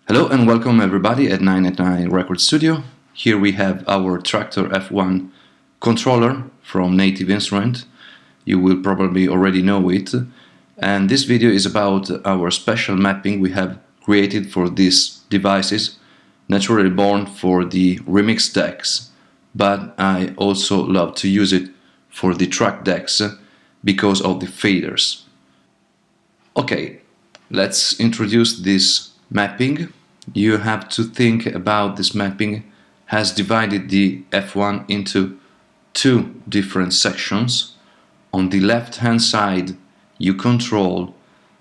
Hello and welcome everybody at 989 Record Studio. Here we have our Traktor F1 controller from Native Instrument. You will probably already know it. And this video is about our special mapping we have created for these devices, naturally born for the remix decks. But I also love to use it for the track decks because of the faders. Okay, let's introduce this mapping. You have to think about this mapping has divided the F1 into two different sections. On the left hand side you control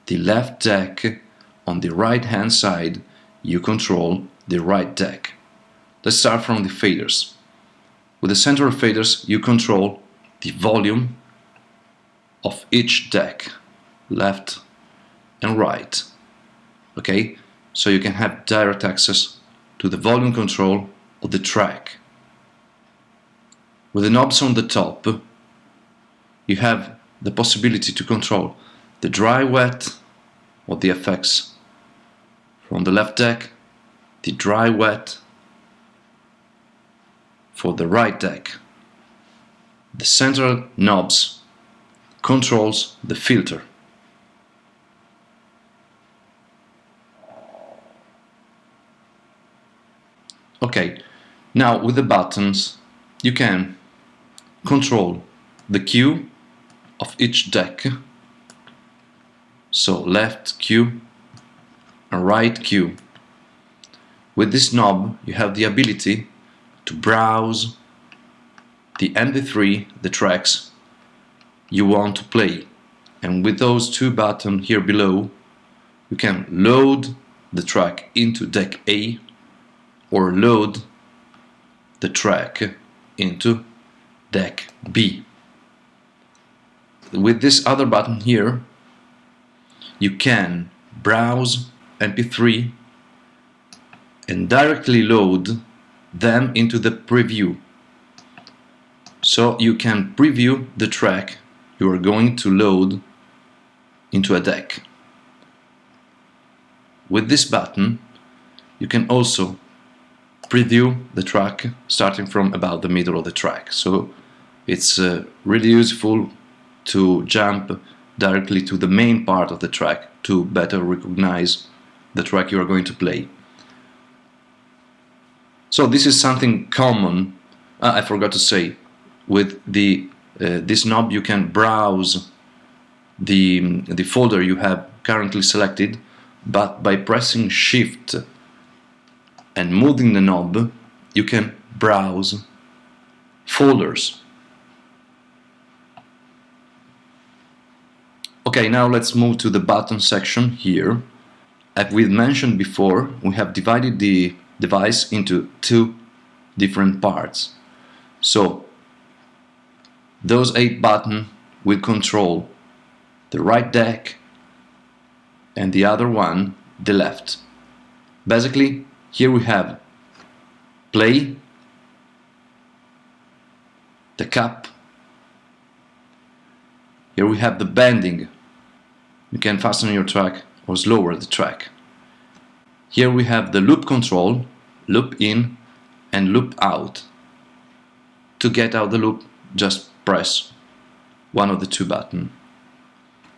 the left deck, on the right hand side you control the right deck. Let's start from the faders. With the central faders you control the volume of each deck, left and right. Okay? So you can have direct access to the volume control of the track. With the knobs on the top, you have the possibility to control the dry-wet of the effects from the left deck, the dry-wet for the right deck. The central knobs controls the filter. Okay, now with the buttons you can control the Q of each deck, so left Q and right Q. With this knob you have the ability to browse the MP3, the tracks you want to play, and with those two buttons here below you can load the track into deck A or load the track into deck B. With this other button here you can browse MP3 and directly load them into the preview, so you can preview the track you are going to load into a deck. With this button you can also preview the track starting from about the middle of the track, so it's really useful to jump directly to the main part of the track to better recognize the track you are going to play. So this is something common. I forgot to say, with the this knob you can browse the folder you have currently selected, but by pressing Shift and moving the knob you can browse folders. Okay, now let's move to the button section here. As we mentioned before, we have divided the device into two different parts. So those 8 buttons will control the right deck and the other one the left. Basically, here we have play, the cap, here we have the bending, you can fasten your track or lower the track. Here we have the loop control, loop in and loop out. To get out the loop, just press one of the two buttons.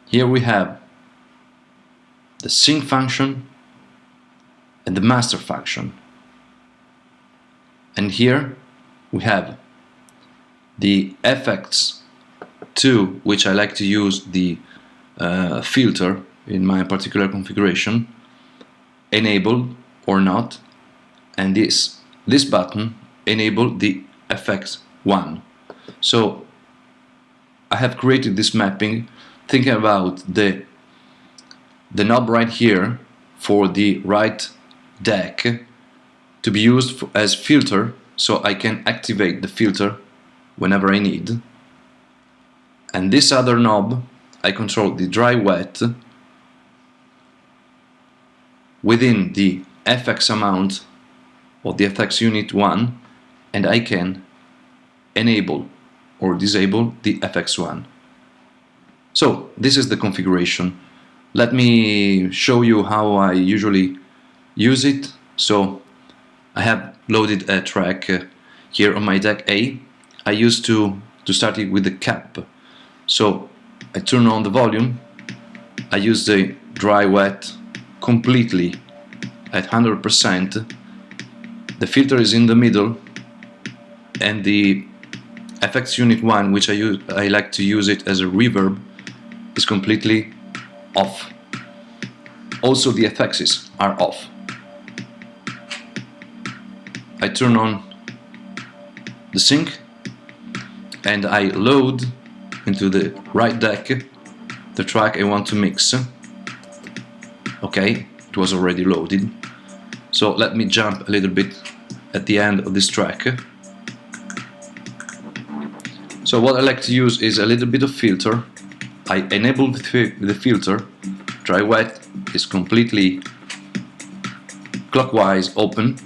Here we have the sync function and the master function, and here we have the effects to which I like to use the filter in my particular configuration, enabled or not, and this button enable the effect 1. So I have created this mapping thinking about the knob right here for the right deck to be used as filter, so I can activate the filter whenever I need. And this other knob I control the dry-wet within the FX amount of the FX unit 1, and I can enable or disable the FX1. So this is the configuration. Let me show you how I usually use it. So I have loaded a track here on my deck A. I used to start it with the cap. So I turn on the volume, I use the dry wet completely at 100%. The filter is in the middle, and the FX Unit 1, which I like to use it as a reverb, is completely off. Also the FXs are off. I turn on the sync and I load into the right deck the track I want to mix. Okay, it was already loaded. So let me jump a little bit at the end of this track. So what I like to use is a little bit of filter. I enable the filter. Dry wet is completely clockwise open.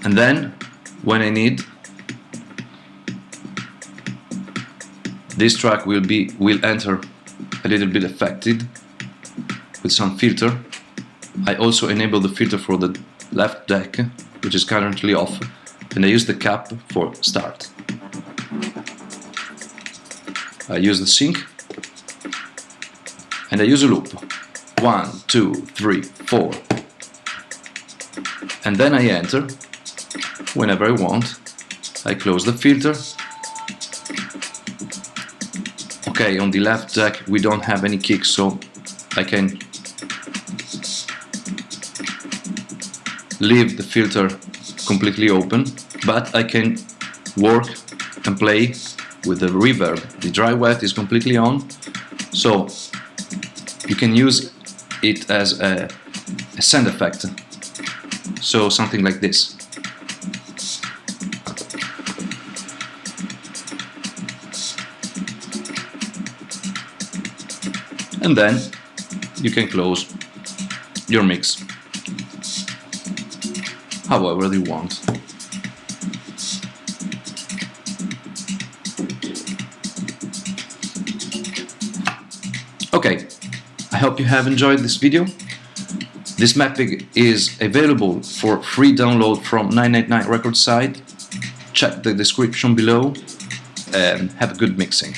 And then when I need, this track will enter a little bit affected with some filter. I also enable the filter for the left deck, which is currently off, and I use the cap for start. I use the sync and I use a loop. 1, 2, 3, 4. And then I enter whenever I want. I close the filter. Okay, on the left deck we don't have any kick, so I can leave the filter completely open, but I can work and play with the reverb. The dry wet is completely on, so you can use it as a send effect. So something like this. And then you can close your mix however you want. Okay, I hope you have enjoyed this video. This mapping is available for free download from 989 Records site. Check the description below and have a good mixing.